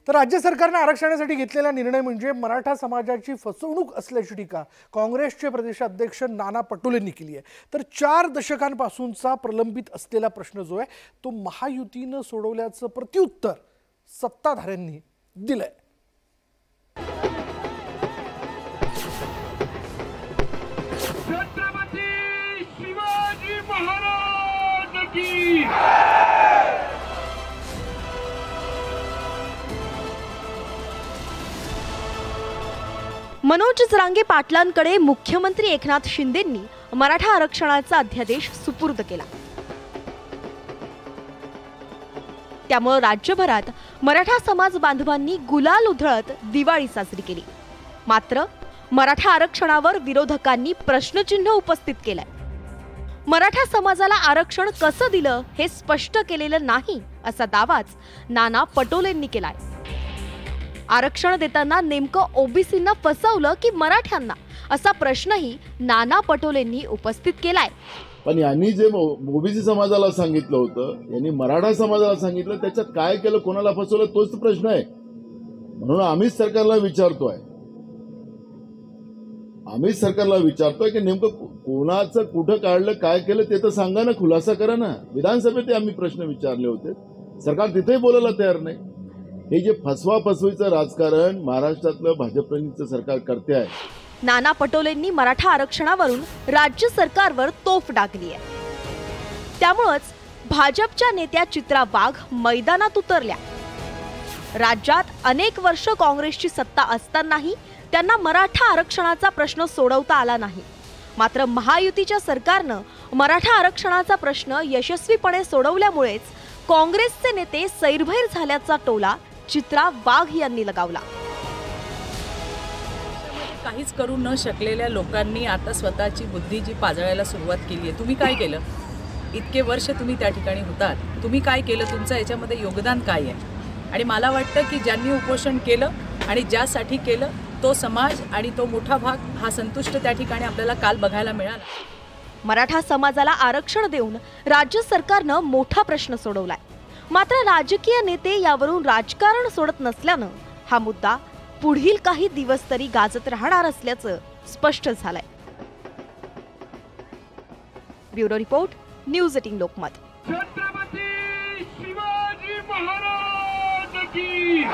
तर राज्य सरकारने आरक्षणासाठी घेतलेला निर्णय म्हणजे मराठा समाजाची फसवणूक असल्याची टीका काँग्रेसचे प्रदेशाध्यक्ष नाना पटोलेंनी केली आहे। तर 4 दशकांपासूनचा प्रलंबित असलेला प्रश्न जो आहे तो महायुतीने सोडवल्याचं प्रत्युत्तर सत्ताधाऱ्यांनी दिलंय। छत्रपती शिवाजी महाराज की मनोज जरांगे पाटलांकडे मुख्यमंत्री एकनाथ शिंदेंनी मराठा आरक्षणाचा अध्यादेश सुपूर्द केला। त्यामुळे राज्यभरात मराठा समाज बांधवांनी गुलाल उधळत दिवाळी साजरी केली। मात्र मराठा आरक्षणावर विरोधकांनी प्रश्नचिन्ह उपस्थित केलंय। मराठा समाजाला आरक्षण कसं दिलं हे स्पष्ट केलेलं नाही असा दावाच नाना पटोलेंनी केलाय। आरक्षण देताना नेमकं ओबीसींना फसवलं की मराठ्यांना असा प्रश्नही नाना पटोलेंनी उपस्थित केलाय। पण यांनी जे ओबीसी समाजाला सांगितलं होतं यांनी मराठा समाजाला सांगितलं त्याच्यात काय केलं कोणाला फसवलं तोच प्रश्न आहे। म्हणून आम्हीच सरकारला विचारतोय की नेमकं कोणाचं कुठं काढलं काय केलं ते तर सांगा ना, खुलासा करा ना। विधानसभेत आम्ही प्रश्न विचारले होते, सरकार तिथेही बोलायला तयार नाही। हे जे फसवाफसवीचं राजकारण महाराष्ट्रातलं भाजपचं सरकार करते आहे। नाना पटोलेंनी मराठा आरक्षणावरून राज्य सरकारवर तोफ डागली आहे। त्यामुळेच भाजपच्या नेत्या चित्रा वाघ मैदानात उतरल्या। राज्यात अनेक वर्ष काँग्रेसची सत्ता असतानाही त्यांना मराठा आरक्षणाचा प्रश्न सोडवता आला नाही। मात्र महायुतीच्या सरकारनं मराठा आरक्षणाचा प्रश्न यशस्वीपणे सोडवल्यामुळेच काँग्रेसचे नेते सैरभैर झाल्याचा टोला चित्रा वाघ यांनी लगावला। काहीच करू न शकलेल्या लोकांनी आता स्वतःची बुद्धी जी पाजळायला सुरुवात केली आहे। तुम्ही काय केलं? इतके वर्ष तुम्ही त्या ठिकाणी होतात, तुम्ही काय केलं? तुमचं याच्यामध्ये योगदान काय आहे? आणि मला वाटतं की ज्यांनी उपोषण केलं आणि ज्यासाठी केलं तो समाज आणि तो मोठा भाग हा संतुष्ट त्या ठिकाणी आपल्याला काल बघायला मिळाला। मराठा समाजाला आरक्षण देऊन राज्य सरकारनं मोठा प्रश्न सोडवलाय। मात्र राजकीय नेते यावरून राजकारण सोडत नसल्यानं हा मुद्दा पुढील काही दिवस तरी गाजत राहणार असल्याचं स्पष्ट झालंय। Bureau report, news 18 Lokmat. Chhatrapati Shivaji Maharaj की